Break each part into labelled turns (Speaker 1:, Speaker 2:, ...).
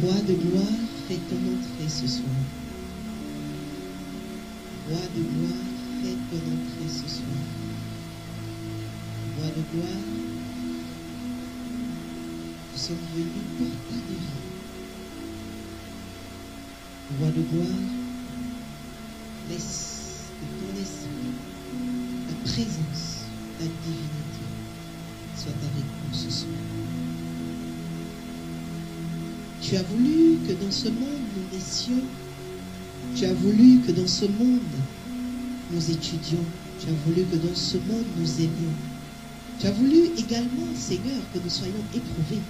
Speaker 1: Roi de gloire, fais ton entrée ce soir. Roi de gloire, fais ton entrée ce soir. Roi de gloire, nous sommes venus pour t'adorer. Roi de gloire, laisse que ton esprit, ta présence, ta divinité soit avec nous ce soir. Tu as voulu que dans ce monde nous naissions. Tu as voulu que dans ce monde nous étudions. Tu as voulu que dans ce monde nous aimions. Tu as voulu également, Seigneur, que nous soyons éprouvés.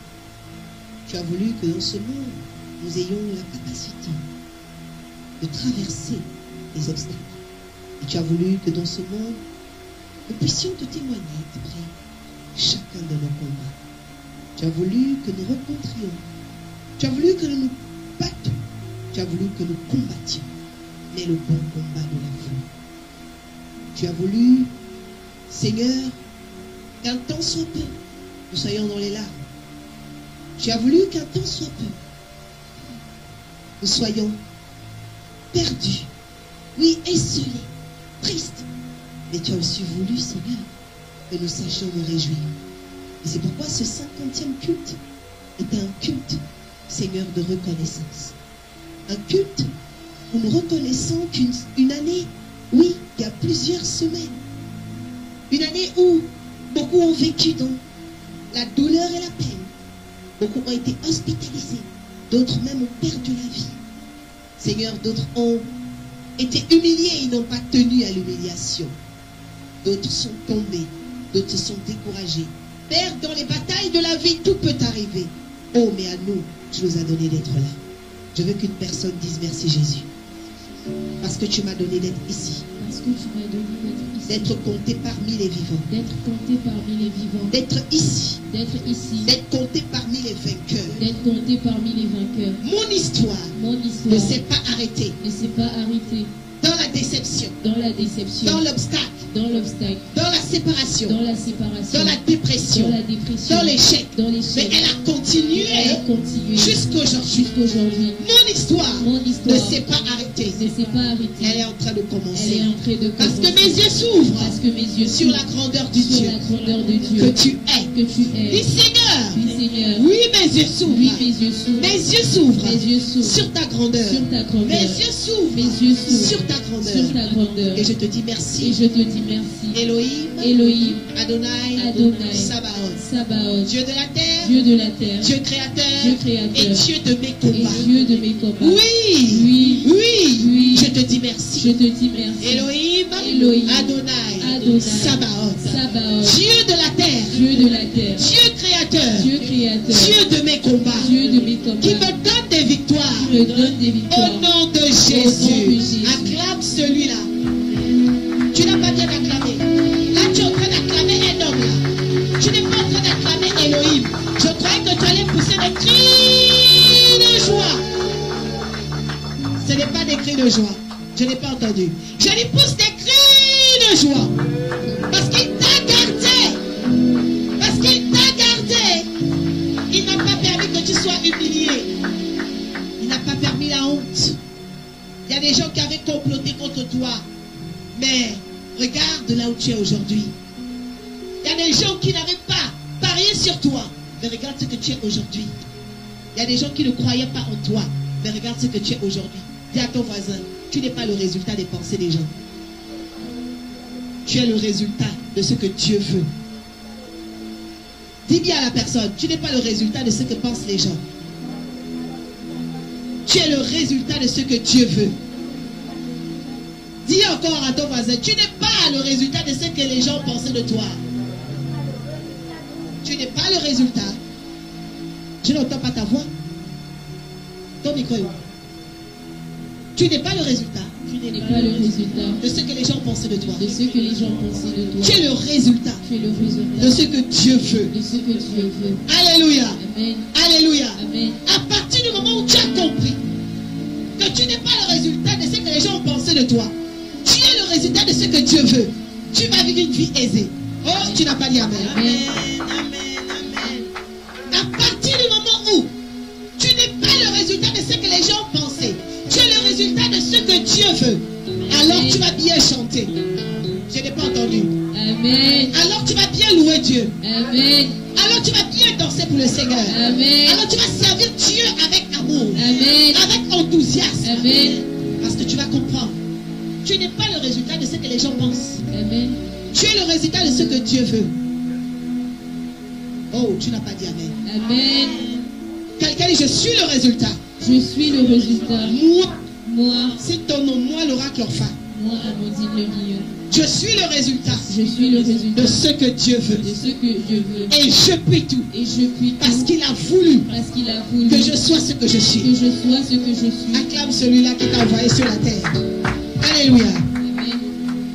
Speaker 1: Tu as voulu que dans ce monde nous ayons la capacité de traverser les obstacles. Et tu as voulu que dans ce monde nous puissions te témoigner, près chacun de nos combats. Tu as voulu que nous rencontrions. Tu as voulu que nous nous battions. Tu as voulu que nous combattions. Mais le bon combat de la foi. Tu as voulu, Seigneur, qu'un temps soit peu, nous soyons dans les larmes. Tu as voulu qu'un temps soit peu, nous soyons perdus, oui, esselés, tristes. Mais tu as aussi voulu, Seigneur, que nous sachions nous réjouir. Et c'est pourquoi ce 50e culte est un culte, Seigneur, de reconnaissance. Un culte où nous reconnaissons qu'une année, oui, il y a plusieurs semaines, une année où beaucoup ont vécu dans la douleur et la peine, beaucoup ont été hospitalisés, d'autres même ont perdu la vie. Seigneur, d'autres ont été humiliés, ils n'ont pas tenu à l'humiliation. D'autres sont tombés, d'autres sont découragés. Père, dans les batailles de la vie, tout peut arriver. Oh, mais à nous, tu nous as donné d'être là. Je veux qu'une personne dise merci Jésus. Parce que tu m'as donné d'être ici.
Speaker 2: Parce que tu m'as donné d'être ici.
Speaker 1: D'être compté parmi les vivants.
Speaker 2: D'être compté parmi les vivants.
Speaker 1: D'être ici.
Speaker 2: D'être ici.
Speaker 1: D'être compté parmi les vainqueurs.
Speaker 2: D'être compté parmi les vainqueurs.
Speaker 1: Mon histoire
Speaker 2: ne
Speaker 1: s'est pas arrêtée.
Speaker 2: Ne s'est pas arrêtée.
Speaker 1: Dans la déception.
Speaker 2: Dans la déception.
Speaker 1: Dans l'obstacle.
Speaker 2: Dans l'obstacle.
Speaker 1: Dans la séparation.
Speaker 2: Dans la séparation.
Speaker 1: Dans la dépression.
Speaker 2: Dans la dépression.
Speaker 1: Dans l'échec.
Speaker 2: Dans l'échec.
Speaker 1: Mais elle a continué.
Speaker 2: Jusqu'aujourd'hui.
Speaker 1: Mon histoire ne s'est pas arrêtée.
Speaker 2: Ne s'est pas arrêtée.
Speaker 1: Elle est en train de commencer.
Speaker 2: Elle est en train de
Speaker 1: Parce
Speaker 2: commencer.
Speaker 1: que mes yeux s'ouvrent.
Speaker 2: Parce que mes yeux
Speaker 1: sur la grandeur du Dieu.
Speaker 2: La grandeur de Dieu.
Speaker 1: Que tu es.
Speaker 2: Que tu es.
Speaker 1: Dis Seigneur.
Speaker 2: Oui, Seigneur.
Speaker 1: Oui, mes yeux s'ouvrent.
Speaker 2: Oui, mes yeux s'ouvrent.
Speaker 1: Mes yeux s'ouvrent.
Speaker 2: Mes yeux s'ouvrent.
Speaker 1: Sur ta grandeur.
Speaker 2: Sur ta grandeur.
Speaker 1: Mes yeux s'ouvrent.
Speaker 2: Mes yeux s'ouvrent.
Speaker 1: Sur ta grandeur.
Speaker 2: Sur ta grandeur.
Speaker 1: Et je te dis merci.
Speaker 2: Et je te dis merci.
Speaker 1: Elohim.
Speaker 2: Elohim.
Speaker 1: Adonai.
Speaker 2: Adonai.
Speaker 1: Sabaoth.
Speaker 2: Sabaoth.
Speaker 1: Dieu de la terre.
Speaker 2: Dieu de la terre.
Speaker 1: Dieu créateur.
Speaker 2: Dieu créateur.
Speaker 1: Et Dieu de mes combats.
Speaker 2: Et Dieu de mes combats.
Speaker 1: Oui.
Speaker 2: Oui.
Speaker 1: Oui.
Speaker 2: Oui.
Speaker 1: Je te dis merci.
Speaker 2: Je te dis merci.
Speaker 1: Elohim.
Speaker 2: Elohim.
Speaker 1: Adonai.
Speaker 2: Adonai.
Speaker 1: Sabaoth.
Speaker 2: Sabaoth.
Speaker 1: Dieu de la terre.
Speaker 2: Dieu de la terre.
Speaker 1: Dieu créateur.
Speaker 2: Dieu créateur.
Speaker 1: Dieu de mes combats.
Speaker 2: Dieu de mes combats.
Speaker 1: Qui me donne des victoires.
Speaker 2: Qui me donne des victoires.
Speaker 1: Au nom de Jésus. Acclame celui-là. Tu n'as pas bien acclamé. Là, tu es en train d'acclamer un homme là. Tu n'es pas en train d'acclamer Elohim. Je croyais que tu allais pousser des cris de joie. Ce n'est pas des cris de joie. Je n'ai pas entendu. Je lui pousse des cris de joie. Parce qu'il t'a gardé. Parce qu'il t'a gardé. Il n'a pas permis que tu sois humilié. Il n'a pas permis la honte. Il y a des gens qui avaient comploté contre toi. Mais regarde là où tu es aujourd'hui. Il y a des gens qui n'avaient pas parié sur toi. Mais regarde ce que tu es aujourd'hui. Il y a des gens qui ne croyaient pas en toi. Mais regarde ce que tu es aujourd'hui. Dis à ton voisin, tu n'es pas le résultat des pensées des gens. Tu es le résultat de ce que Dieu veut. Dis bien à la personne, tu n'es pas le résultat de ce que pensent les gens. Tu es le résultat de ce que Dieu veut. Dis encore à ton voisin, tu n'es pas le résultat de ce que les gens pensaient de toi. Tu n'es pas le résultat. Je n'entends pas ta voix. Ton micro est où? Tu n'es pas le résultat.
Speaker 2: Tu n'es pas le résultat
Speaker 1: de ce que les gens pensaient de toi.
Speaker 2: De ce que les gens pensaient de toi.
Speaker 1: Tu es le résultat.
Speaker 2: Tu es le résultat
Speaker 1: de ce que Dieu veut.
Speaker 2: De ce que Dieu veut.
Speaker 1: Alléluia.
Speaker 2: Amen.
Speaker 1: Alléluia.
Speaker 2: Amen.
Speaker 1: À partir du moment où tu as compris que tu n'es pas le résultat de ce que les gens ont pensé de toi, tu es le résultat de ce que Dieu veut. Tu vas vivre une vie aisée. Oh, tu n'as pas dit amen. Amen. Amen. Amen. À partir du moment où tu n'es pas le résultat Dieu veut, alors tu vas bien chanter. Je n'ai pas entendu.
Speaker 2: Amen.
Speaker 1: Alors tu vas bien louer Dieu.
Speaker 2: Amen.
Speaker 1: Alors tu vas bien danser pour le Seigneur.
Speaker 2: Amen.
Speaker 1: Alors tu vas servir Dieu avec amour,
Speaker 2: Amen.
Speaker 1: avec enthousiasme.
Speaker 2: Amen.
Speaker 1: Parce que tu vas comprendre. Tu n'es pas le résultat de ce que les gens pensent.
Speaker 2: Amen.
Speaker 1: Tu es le résultat de ce que Dieu veut. Oh, tu n'as pas dit Amen.
Speaker 2: Amen.
Speaker 1: Quelqu'un dit, je suis le résultat.
Speaker 2: Je suis le résultat.
Speaker 1: Moi,
Speaker 2: Moi,
Speaker 1: c'est ton nom, moi l'oracle orphan.
Speaker 2: moi, Amandine le Guillaume.
Speaker 1: Je suis le résultat
Speaker 2: Je suis le résultat
Speaker 1: de ce que Dieu veut.
Speaker 2: de ce que je veux.
Speaker 1: Et je puis tout.
Speaker 2: Et je puis
Speaker 1: Parce
Speaker 2: tout
Speaker 1: qu'il a voulu
Speaker 2: parce qu'il a voulu
Speaker 1: que je sois ce que je
Speaker 2: que
Speaker 1: suis.
Speaker 2: je sois ce que je suis.
Speaker 1: Acclame celui-là qui t'a envoyé sur la terre. Alléluia.
Speaker 2: Amen.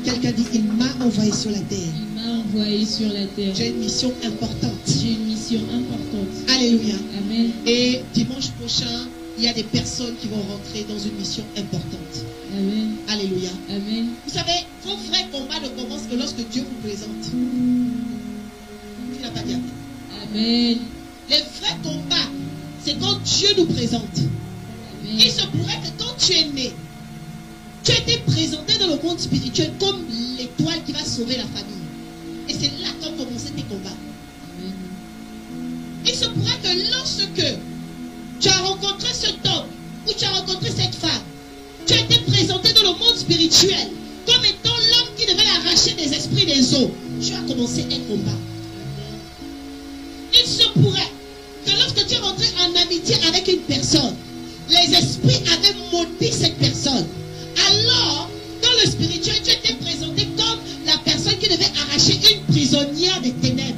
Speaker 1: Quelqu'un dit, il m'a envoyé sur la terre.
Speaker 2: Il m'a envoyé sur la terre.
Speaker 1: J'ai une mission importante.
Speaker 2: J'ai une mission importante.
Speaker 1: Alléluia.
Speaker 2: Amen.
Speaker 1: Et dimanche prochain, il y a des personnes qui vont rentrer dans une mission importante.
Speaker 2: Amen.
Speaker 1: Alléluia.
Speaker 2: Amen.
Speaker 1: Vous savez, vos vrais combats ne commencent que lorsque Dieu vous présente. Tu n'as pas dit Amen.
Speaker 2: Amen.
Speaker 1: Les vrais combats, c'est quand Dieu nous présente.
Speaker 2: Amen.
Speaker 1: Il se pourrait que quand tu es né, tu as été présenté dans le monde spirituel comme l'étoile qui va sauver la famille. Et c'est là qu'ont commencé tes combats.
Speaker 2: Amen.
Speaker 1: Il se pourrait que lorsque tu as rencontré cet homme ou tu as rencontré cette femme, tu as été présenté dans le monde spirituel comme étant l'homme qui devait arracher des esprits des eaux. Tu as commencé un combat. Il se pourrait que lorsque tu es rentré en amitié avec une personne, les esprits avaient maudit cette personne. Alors, dans le spirituel, tu étais présenté comme la personne qui devait arracher une prisonnière des ténèbres.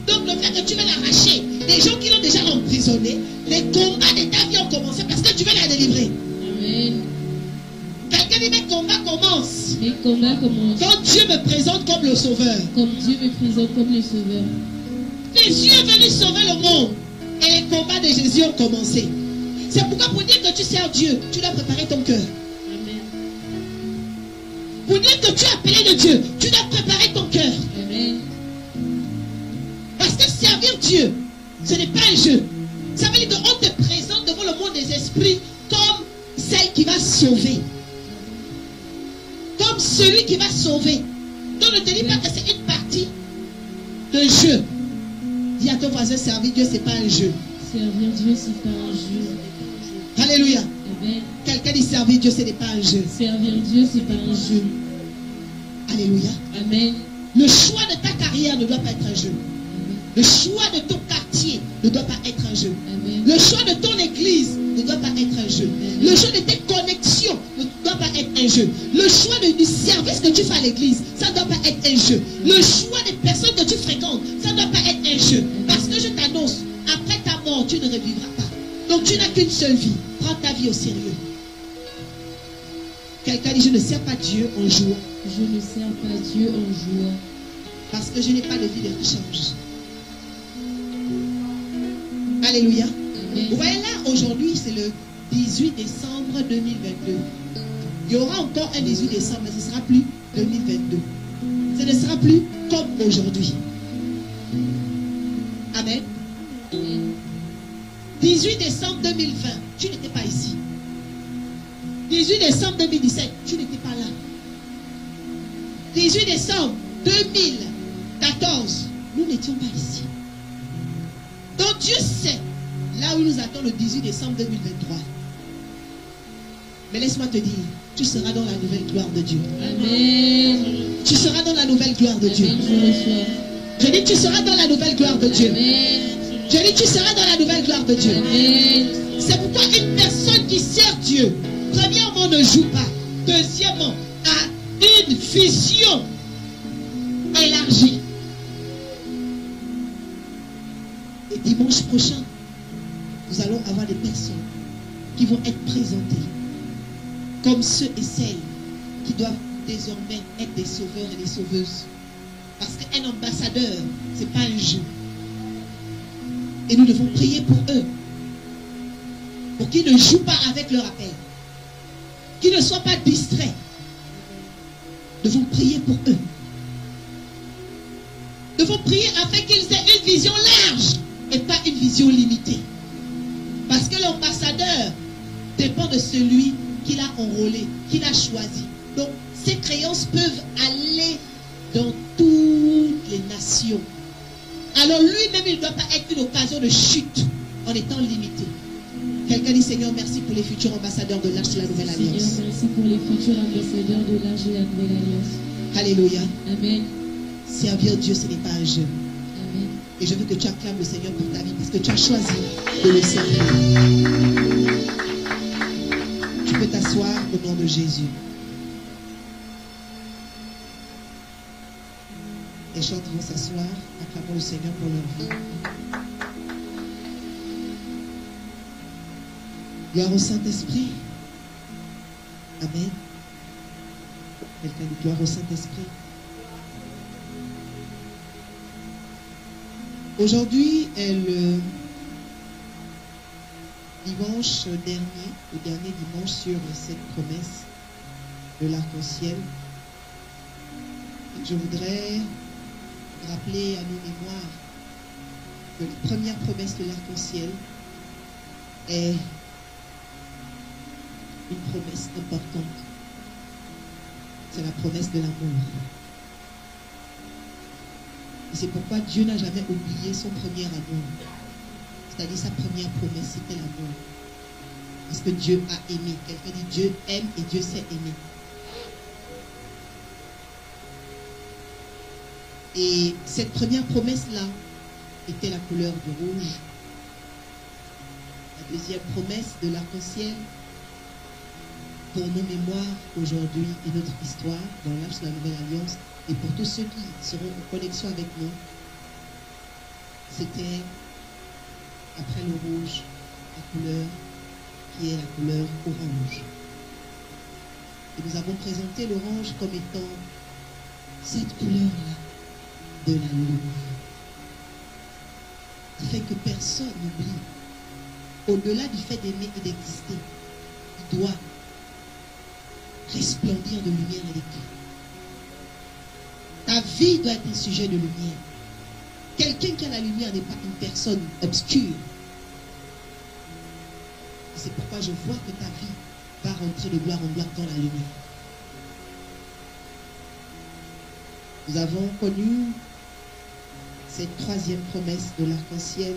Speaker 1: Donc, le fait que tu veux l'arracher, les gens qui l'ont déjà emprisonné, les combats de ta vie ont commencé parce que tu veux la délivrer.
Speaker 2: Amen.
Speaker 1: Quelqu'un dit, mes combats commencent
Speaker 2: Mes combats commencent
Speaker 1: quand Dieu me présente comme le sauveur.
Speaker 2: comme Dieu me présente comme le sauveur.
Speaker 1: Jésus est venu sauver le monde et les combats de Jésus ont commencé. C'est pourquoi pour dire que tu sers Dieu, tu dois préparer ton cœur.
Speaker 2: Amen.
Speaker 1: Pour dire que tu es appelé de Dieu, tu dois préparer ton cœur.
Speaker 2: Amen.
Speaker 1: Parce que servir Dieu, ce n'est pas un jeu. Ça veut dire qu'on te présente devant le monde des esprits comme celle qui va sauver. Comme celui qui va sauver. Donc ne te dis pas que c'est une partie de jeu. Dis à ton voisin, servir Dieu, ce n'est pas un jeu.
Speaker 2: Servir Dieu, c'est pas un jeu.
Speaker 1: Alléluia.
Speaker 2: Amen.
Speaker 1: Quelqu'un dit servir Dieu, ce n'est pas un jeu.
Speaker 2: Servir Dieu, c'est pas un jeu.
Speaker 1: Alléluia.
Speaker 2: Amen.
Speaker 1: Le choix de ta carrière ne doit pas être un jeu.
Speaker 2: Amen.
Speaker 1: Le choix de ton quartier ne doit pas être un jeu.
Speaker 2: Amen.
Speaker 1: Le choix de ton église ne doit pas être un jeu. Le choix de tes connexions ne doit pas être un jeu. Le choix du service que tu fais à l'église, ça ne doit pas être un jeu. Le choix des personnes que tu fréquentes, ça ne doit pas être un jeu. Parce que je t'annonce, après ta mort, tu ne revivras pas. Donc tu n'as qu'une seule vie. Prends ta vie au sérieux. Quelqu'un dit, je ne sers pas Dieu en jouant.
Speaker 2: Je ne sers pas Dieu en jouant.
Speaker 1: Parce que je n'ai pas de vie de rechange. Alléluia.
Speaker 2: Amen.
Speaker 1: Vous voyez là, aujourd'hui, c'est le 18 décembre 2022. Il y aura encore un 18 décembre, mais ce ne sera plus 2022. Ce ne sera plus comme aujourd'hui. Amen.
Speaker 2: Amen.
Speaker 1: 18 décembre 2020, tu n'étais pas ici. 18 décembre 2017, tu n'étais pas là. 18 décembre 2014, nous n'étions pas ici. Donc Dieu sait là où il nous attend le 18 décembre 2023. Mais laisse-moi te dire, tu seras dans la nouvelle gloire de Dieu.
Speaker 2: Amen.
Speaker 1: Tu seras dans la nouvelle gloire de Dieu.
Speaker 2: Amen. Je reçois.
Speaker 1: Je dis, tu seras dans la nouvelle gloire de Dieu.
Speaker 2: Amen.
Speaker 1: Je dis, tu seras dans la nouvelle gloire de Dieu.
Speaker 2: Amen.
Speaker 1: C'est pourquoi une personne qui sert Dieu, premièrement, ne joue pas. Deuxièmement, a une vision élargie. Et dimanche prochain, nous allons avoir des personnes qui vont être présentées comme ceux et celles qui doivent désormais être des sauveurs et des sauveuses. Parce qu'un ambassadeur, ce n'est pas un jeu. Et nous devons prier pour eux. Pour qu'ils ne jouent pas avec leur appel. Qu'ils ne soient pas distraits. Nous devons prier pour eux. Nous devons prier afin qu'ils aient une vision large et pas une vision limitée. Parce que l'ambassadeur dépend de celui qu'il a enrôlés, qu'il a choisis. Donc, ces créances peuvent aller dans toutes les nations. Alors, lui-même, il ne doit pas être une occasion de chute en étant limité. Quelqu'un dit, Seigneur, merci pour les futurs ambassadeurs de l'Arche de la Nouvelle Alliance.
Speaker 2: Seigneur, merci pour les futurs ambassadeurs de l'Arche de la Nouvelle Alliance.
Speaker 1: Alléluia.
Speaker 2: Amen.
Speaker 1: Servir Dieu, ce n'est pas un jeu.
Speaker 2: Amen.
Speaker 1: Et je veux que tu acclames le Seigneur pour ta vie parce que tu as choisi de le servir. Tu peux t'asseoir au nom de Jésus. Les chants vont s'asseoir. Acclamons le Seigneur pour leur vie. Gloire au Saint-Esprit. Amen. Quelqu'un dit gloire au Saint-Esprit. Aujourd'hui est le dimanche dernier, le dernier dimanche sur cette promesse de l'arc-en-ciel. Je voudrais rappeler à nos mémoires que la première promesse de l'arc-en-ciel est une promesse importante. C'est la promesse de l'amour. Et c'est pourquoi Dieu n'a jamais oublié son premier amour. C'est-à-dire sa première promesse, c'était l'amour. Parce que Dieu a aimé. Quelqu'un dit Dieu aime et Dieu sait aimer. Et cette première promesse-là était la couleur du rouge. La deuxième promesse de l'arc-en-ciel, pour nos mémoires aujourd'hui et notre histoire dans l'Arche de la Nouvelle Alliance, et pour tous ceux qui seront en connexion avec nous, c'était après le rouge, la couleur qui est la couleur orange. Et nous avons présenté l'orange comme étant cette couleur-là de l'amour, qui fait que personne n'oublie. Au-delà du fait d'aimer et d'exister, il doit resplendir de lumière et d'éclat. Ta vie doit être un sujet de lumière. Quelqu'un qui a la lumière n'est pas une personne obscure. C'est pourquoi je vois que ta vie va rentrer de gloire en gloire dans la lumière. Nous avons connu cette troisième promesse de l'arc-en-ciel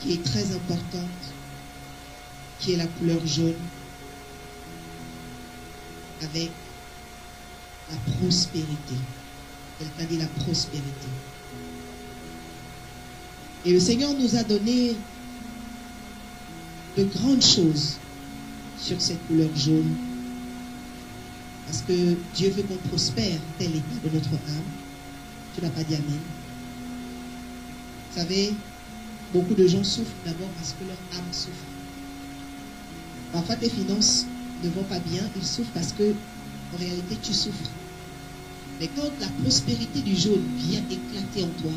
Speaker 1: qui est très importante, qui est la couleur jaune, avec la prospérité. Quelqu'un dit la prospérité. Et le Seigneur nous a donné de grandes choses sur cette couleur jaune. Parce que Dieu veut qu'on prospère tel état de notre âme. Tu n'as pas dit amen. Vous savez, beaucoup de gens souffrent d'abord parce que leur âme souffre. Parfois tes finances ne vont pas bien, ils souffrent parce que en réalité tu souffres. Mais quand la prospérité du jaune vient éclater en toi,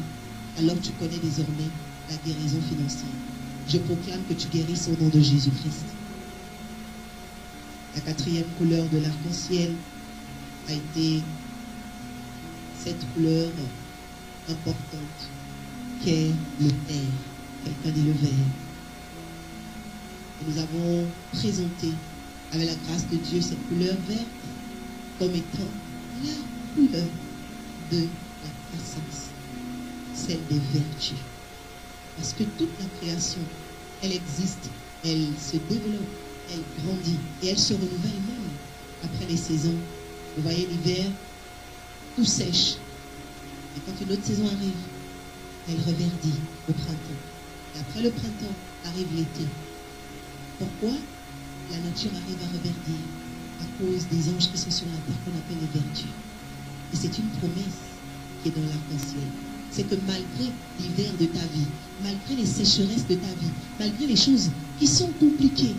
Speaker 1: alors tu connais désormais la guérison financière. Je proclame que tu guérisses au nom de Jésus-Christ. La quatrième couleur de l'arc-en-ciel a été cette couleur importante qu'est le vert. Quelqu'un dit le vert. Et nous avons présenté avec la grâce de Dieu cette couleur verte comme étant la couleur de la croissance, celle des vertus. Parce que toute la création, elle existe, elle se développe, elle grandit et elle se renouvelle même après les saisons. Vous voyez, l'hiver, tout sèche. Et quand une autre saison arrive, elle reverdit au printemps. Et après le printemps, arrive l'été. Pourquoi la nature arrive à reverdir? À cause des anges qui sont sur la terre qu'on appelle les vertus. Et c'est une promesse qui est dans l'arc-en-ciel. C'est que malgré l'hiver de ta vie, malgré les sécheresses de ta vie, malgré les choses qui sont compliquées,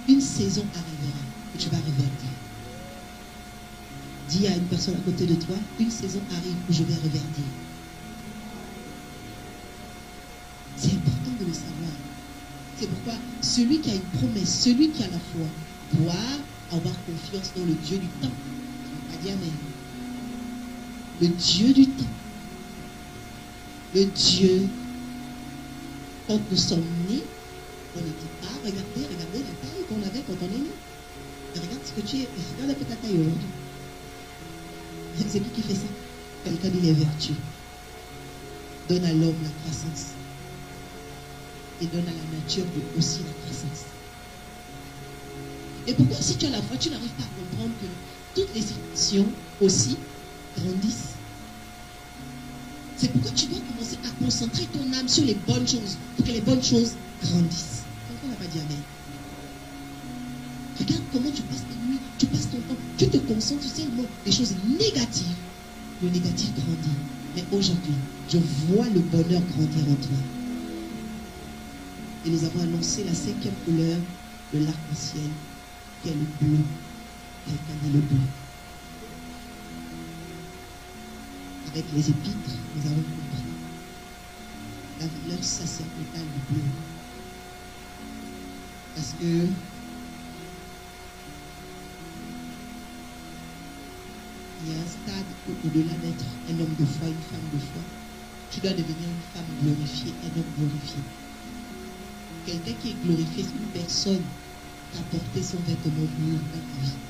Speaker 1: une saison arrivera où tu vas reverdir. Dis à une personne à côté de toi, une saison arrive où je vais reverdir. C'est important de le savoir. C'est pourquoi celui qui a une promesse, celui qui a la foi, doit avoir confiance dans le Dieu du temps. Tu vas dire amen. Le Dieu du temps. Le Dieu, quand nous sommes nés, On ne dit pas, regardez la taille qu'on avait quand on est né. Mais regarde ce que tu es, regarde un peu ta taille aujourd'hui. C'est qui fait ça? Quelqu'un dit les vertus. Donne à l'homme la croissance. Et donne à la nature aussi la croissance. Et pourquoi si tu as la foi, tu n'arrives pas à comprendre que toutes les situations aussi grandissent? C'est pourquoi tu dois commencer à concentrer ton âme sur les bonnes choses, pour que les bonnes choses grandissent. Quelqu'un n'a pas dit amen. Regarde comment tu passes tes nuits, tu passes ton temps, tu te concentres seulement des choses négatives. Le négatif grandit. Mais aujourd'hui, je vois le bonheur grandir en toi. Et nous avons annoncé la 5e couleur de l'arc-en-ciel, qui est le bleu. Quelqu'un dit le bleu. Avec les épîtres, nous avons compris la valeur sacerdotale du bleu. Parce que il y a un stade au-delà d'être un homme de foi, une femme de foi. Tu dois devenir une femme glorifiée, un homme glorifié. Quelqu'un qui est glorifié, c'est une personne qui a porté son vêtement bleu dans ta vie.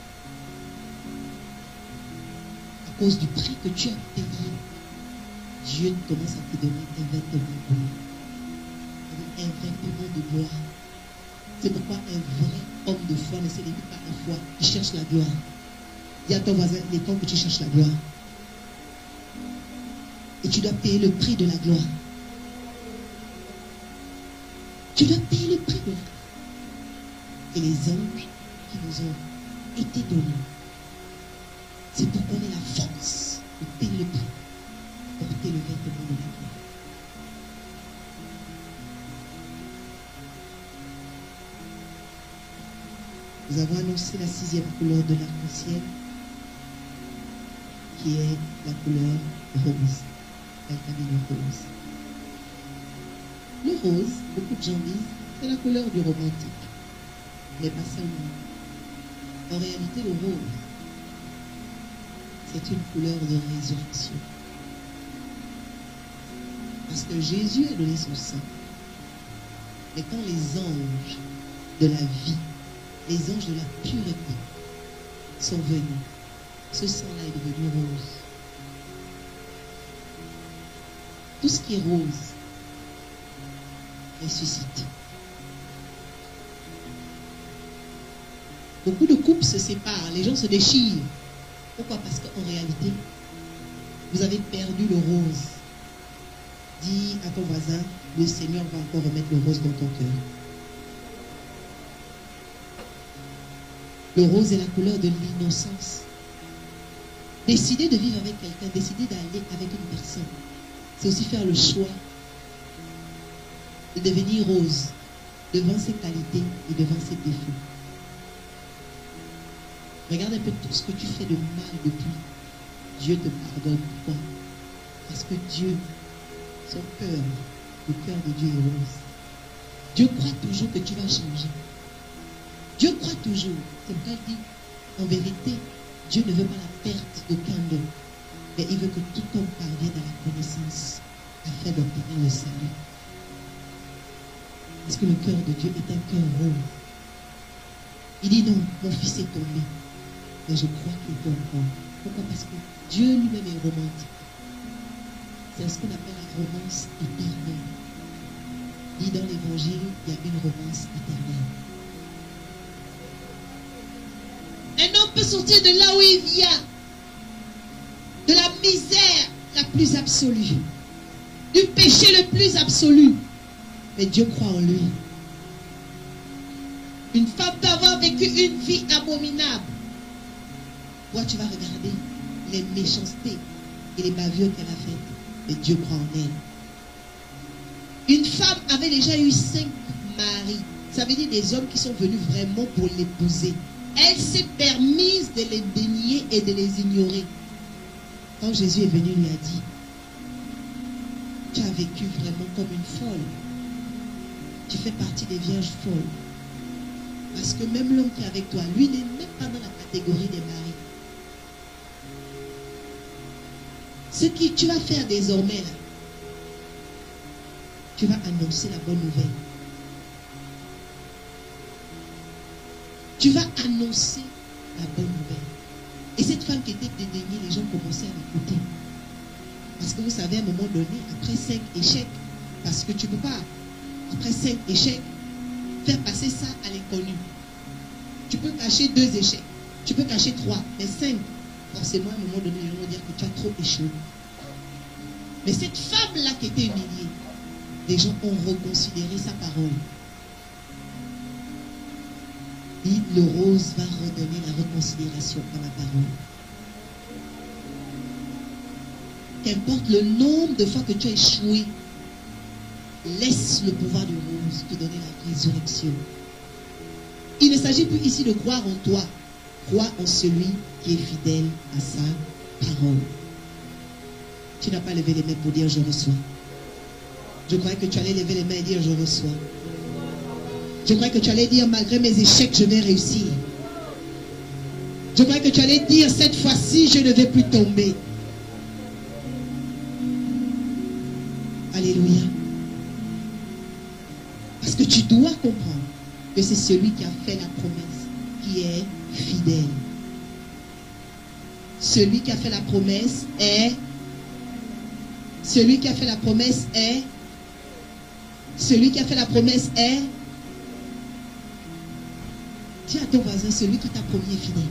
Speaker 1: À cause du prix que tu as payé, Dieu commence à te donner un vêtement bleu. Un vêtement de gloire. C'est pourquoi un vrai homme de foi ne se limite pas à la foi, il cherche la gloire. Dis à ton voisin, il est temps que tu cherches la gloire. Et tu dois payer le prix de la gloire. Tu dois payer le prix de la gloire. Et les anges qui nous ont été donnés, c'est pour qu'on ait la force de payer le prix, porter le vêtement de la gloire. Nous avons annoncé la 6e couleur de l'arc-en-ciel, qui est la couleur rose. Quelqu'un dit le rose. Le rose, beaucoup de gens disent, c'est la couleur du romantique. Mais pas seulement. En réalité, le rose, c'est une couleur de résurrection. Parce que Jésus a donné son sang. Mais quand les anges de la vie, les anges de la pureté sont venus, ce sang-là est devenu rose. Tout ce qui est rose ressuscite. Beaucoup de couples se séparent, les gens se déchirent. Pourquoi? Parce qu'en réalité, vous avez perdu le rose. Dis à ton voisin, le Seigneur va encore remettre le rose dans ton cœur. Le rose est la couleur de l'innocence. Décider de vivre avec quelqu'un, décider d'aller avec une personne, c'est aussi faire le choix de devenir rose devant ses qualités et devant ses défauts. Regarde un peu tout ce que tu fais de mal depuis. Dieu te pardonne. Pourquoi? Parce que Dieu, son cœur, le cœur de Dieu est rose. Dieu croit toujours que tu vas changer. Dieu croit toujours. C'est pourquoi il dit, en vérité, Dieu ne veut pas la perte d'aucun homme, mais il veut que tout homme parvienne à la connaissance afin d'obtenir le salut. Parce que le cœur de Dieu est un cœur rose. Il dit non, mon fils est tombé, mais je crois qu'il peut encore. Pourquoi? Parce que Dieu lui-même est romantique. C'est ce qu'on appelle la romance éternelle. Il dit dans l'évangile, il y a une romance éternelle. Un homme peut sortir de là où il vient, de la misère la plus absolue, du péché le plus absolu, mais Dieu croit en lui. Une femme peut avoir vécu une vie abominable. Toi, tu vas regarder les méchancetés et les bavures qu'elle a faites, mais Dieu croit en elle. Une femme avait déjà eu 5 maris. Ça veut dire des hommes qui sont venus vraiment pour l'épouser. Elle s'est permise de les dénier et de les ignorer. Quand Jésus est venu, il lui a dit, tu as vécu vraiment comme une folle. Tu fais partie des vierges folles. Parce que même l'homme qui est avec toi, lui n'est même pas dans la catégorie des maris. Ce que tu vas faire désormais, là, tu vas annoncer la bonne nouvelle. Tu vas annoncer la bonne nouvelle. Et cette femme qui était dédaignée, les gens commençaient à l'écouter. Parce que vous savez, à un moment donné, après 5 échecs, parce que tu ne peux pas, après 5 échecs, faire passer ça à l'inconnu. Tu peux cacher 2 échecs, tu peux cacher 3, mais 5, forcément, à un moment donné, les gens vont dire que tu as trop échoué. Mais cette femme-là qui était humiliée, les gens ont reconsidéré sa parole. L'île de Rose va redonner la reconsidération à la parole. Qu'importe le nombre de fois que tu as échoué, laisse le pouvoir de Rose te donner la résurrection. Il ne s'agit plus ici de croire en toi. Crois en celui qui est fidèle à sa parole. Tu n'as pas levé les mains pour dire je reçois. Je croyais que tu allais lever les mains et dire je reçois. Je croyais que tu allais dire malgré mes échecs je vais réussir. Je croyais que tu allais dire cette fois-ci je ne vais plus tomber. Alléluia. Parce que tu dois comprendre que c'est celui qui a fait la promesse qui est fidèle. Celui qui a fait la promesse est... Celui qui a fait la promesse est... Celui qui a fait la promesse est... Dis à ton voisin, celui qui t'a promis est fidèle.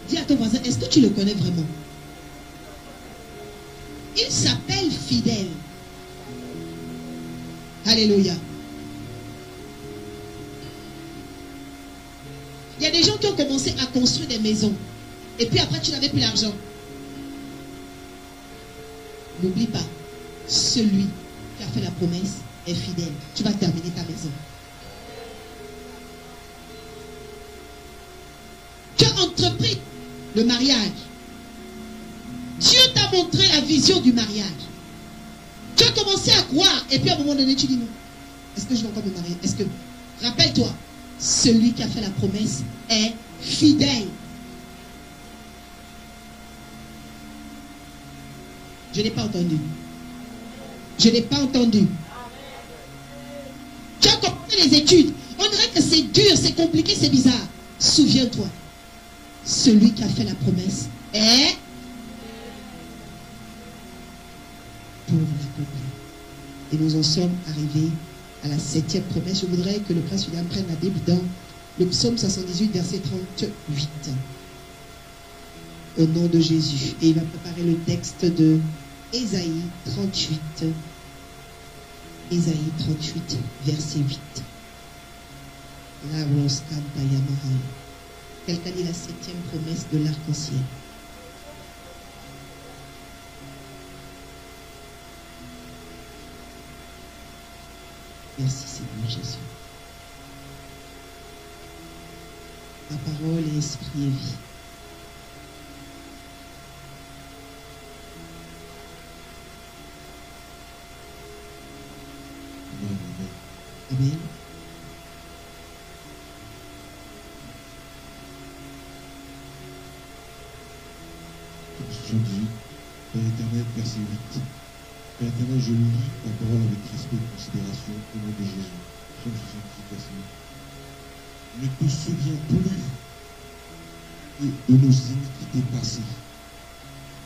Speaker 1: Dis à ton voisin, est-ce que tu le connais vraiment? Il s'appelle fidèle. Alléluia. Il y a des gens qui ont commencé à construire des maisons. Et puis après, tu n'avais plus l'argent. N'oublie pas, celui qui a fait la promesse est fidèle. Tu vas terminer ta maison. Tu as entrepris le mariage. Dieu t'a montré la vision du mariage. Tu as commencé à croire. Et puis à un moment donné, tu dis non. Est-ce que je vais encore me marier? Est-ce que... Rappelle-toi, celui qui a fait la promesse est fidèle. Je n'ai pas entendu. Je n'ai pas entendu. Tu as commencé les études. On dirait que c'est dur, c'est compliqué, c'est bizarre. Souviens-toi. Celui qui a fait la promesse est pour l'accomplir. Et nous en sommes arrivés à la 7e promesse. Je voudrais que le prince William prenne la Bible dans le psaume 78, verset 38. Au nom de Jésus. Et il va préparer le texte de Ésaïe 38. Ésaïe 38, verset 8. Quelqu'un dit la 7e promesse de l'arc-en-ciel. Merci Seigneur Jésus. La parole est esprit et vie. Amen.
Speaker 3: Père éternel, verset 8. Père éternel, je lis ta parole avec respect et considération au nom de Jésus. Psaume 68, verset 8. Ne te souviens plus de nos iniquités passées.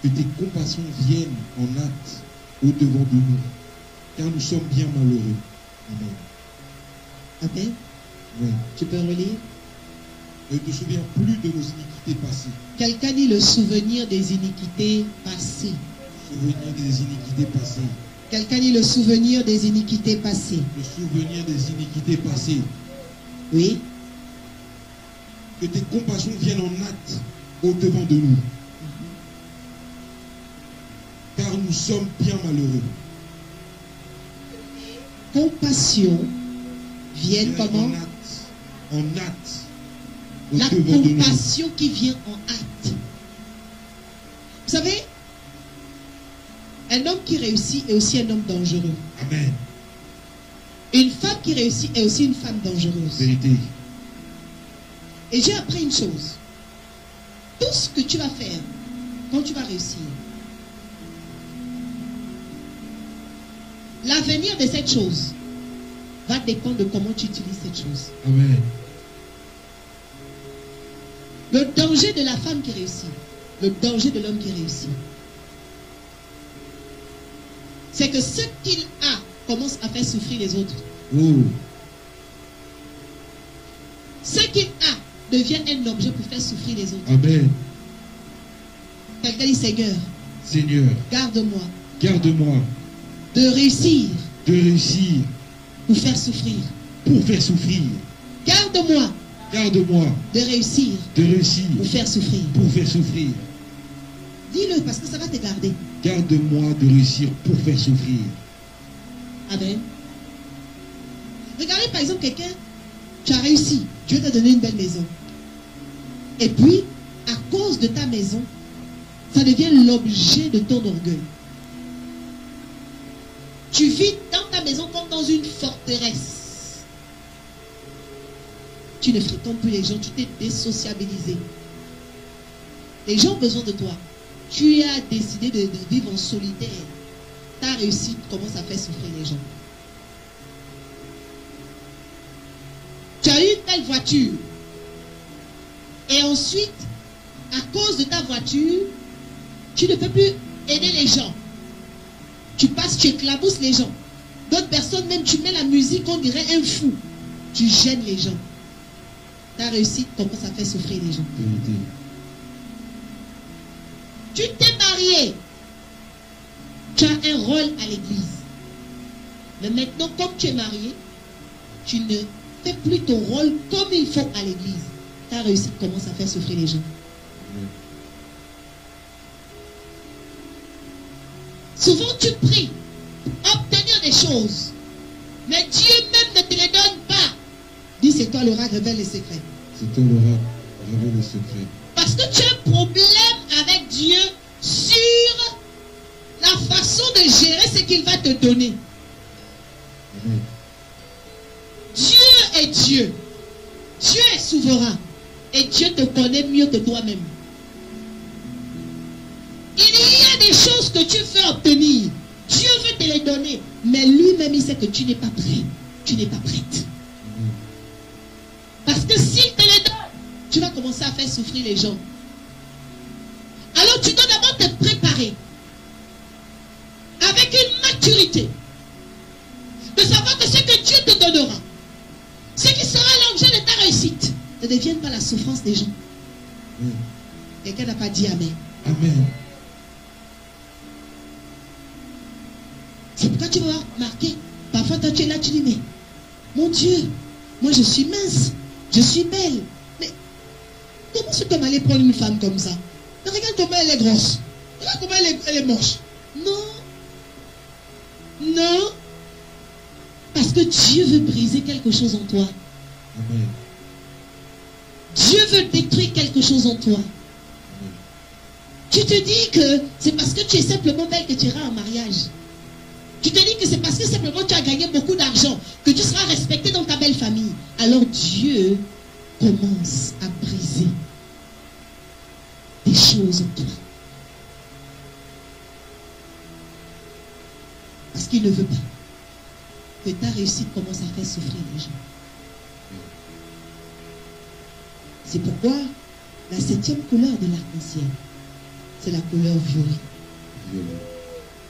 Speaker 3: Que tes compassions viennent en hâte au-devant de nous, car nous sommes bien malheureux. Amen.
Speaker 1: Amen.
Speaker 3: Oui.
Speaker 1: Tu peux relire?
Speaker 3: Ne te souviens plus de nos iniquités passées.
Speaker 1: Quelqu'un dit le souvenir des iniquités passées.
Speaker 3: Souvenir des iniquités passées.
Speaker 1: Quelqu'un dit le souvenir des iniquités passées.
Speaker 3: Le souvenir des iniquités passées.
Speaker 1: Oui.
Speaker 3: Que tes compassions viennent en hâte au-devant de nous. Car nous sommes bien malheureux.
Speaker 1: Compassion vienne comment?
Speaker 3: En hâte.
Speaker 1: La
Speaker 3: Au-devant de nous.
Speaker 1: compassion qui vient en hâte. Vous savez, un homme qui réussit est aussi un homme dangereux.
Speaker 3: Amen.
Speaker 1: Une femme qui réussit est aussi une femme dangereuse.
Speaker 3: Vérité.
Speaker 1: Et j'ai appris une chose. Tout ce que tu vas faire quand tu vas réussir, l'avenir de cette chose va dépendre de comment tu utilises cette chose.
Speaker 3: Amen.
Speaker 1: Le danger de la femme qui réussit, le danger de l'homme qui réussit, c'est que ce qu'il a commence à faire souffrir les autres.
Speaker 3: Oh.
Speaker 1: Ce qu'il a devient un objet pour faire souffrir les autres.
Speaker 3: Amen.
Speaker 1: Quelqu'un dit Seigneur,
Speaker 3: Seigneur,
Speaker 1: garde-moi
Speaker 3: garde-moi
Speaker 1: de réussir
Speaker 3: de réussir
Speaker 1: pour faire souffrir.
Speaker 3: pour faire souffrir.
Speaker 1: Garde-moi
Speaker 3: Garde-moi
Speaker 1: de réussir
Speaker 3: de réussir
Speaker 1: pour faire souffrir.
Speaker 3: pour faire souffrir.
Speaker 1: Dis-le parce que ça va te garder.
Speaker 3: Garde-moi de réussir pour faire souffrir.
Speaker 1: Amen. Regardez par exemple quelqu'un, tu as réussi, Dieu t'a donné une belle maison. Et puis, à cause de ta maison, ça devient l'objet de ton orgueil. Tu vis dans ta maison comme dans une forteresse. Tu ne fréquentes plus les gens, tu t'es désociabilisé. Les gens ont besoin de toi. Tu as décidé de vivre en solitaire. Ta réussite commence à faire souffrir les gens. Tu as eu une belle voiture. Et ensuite, à cause de ta voiture, tu ne peux plus aider les gens. Tu passes, tu éclabousses les gens. D'autres personnes, même tu mets la musique, on dirait un fou. Tu gênes les gens. Ta réussite commence à faire souffrir les gens.
Speaker 3: Vérité.
Speaker 1: Tu t'es marié. Tu as un rôle à l'église. Mais maintenant, comme tu es marié, tu ne fais plus ton rôle comme il faut à l'église. Ta réussite commence à faire souffrir les gens.
Speaker 3: Amen.
Speaker 1: Souvent tu pries pour obtenir des choses. Mais Dieu même ne te les donne pas. Dis, c'est toi l'oracle, révèle les secrets.
Speaker 3: C'est toi l'oracle, révèle le secret.
Speaker 1: Parce que tu as un problème avec Dieu sur la façon de gérer ce qu'il va te donner.
Speaker 3: Amen.
Speaker 1: Dieu est Dieu. Dieu est souverain. Et Dieu te connaît mieux que toi-même. Il y a des choses que tu veux obtenir. Dieu veut te les donner. Mais lui-même, il sait que tu n'es pas prêt. Tu n'es pas prête.
Speaker 3: Amen.
Speaker 1: Parce que s'il te les donne, tu vas commencer à faire souffrir les gens. Alors tu dois d'abord te préparer. Avec une maturité. De savoir que ce que Dieu te donnera, ce qui sera l'objet de ta réussite, ne devienne pas la souffrance des gens.
Speaker 3: Amen.
Speaker 1: Quelqu'un n'a pas dit Amen.
Speaker 3: Amen.
Speaker 1: C'est pourquoi tu vas remarquer. Parfois, toi, tu es là, tu dis, mais mon Dieu, moi je suis mince, je suis belle. Mais comment cet homme allait prendre une femme comme ça? Mais regarde comment elle est grosse. Regarde comment elle est moche. Non. Non. Parce que Dieu veut briser quelque chose en toi.
Speaker 3: Amen.
Speaker 1: Dieu veut détruire quelque chose en toi.
Speaker 3: Amen.
Speaker 1: Tu te dis que c'est parce que tu es simplement belle que tu iras en mariage. Tu te dis que c'est parce que simplement tu as gagné beaucoup d'argent que tu seras respecté dans ta belle famille. Alors Dieu commence à briser des choses en toi. Parce qu'il ne veut pas que ta réussite commence à faire souffrir les gens. C'est pourquoi la 7e couleur de l'arc-en-ciel, c'est la couleur violet.
Speaker 3: Violet.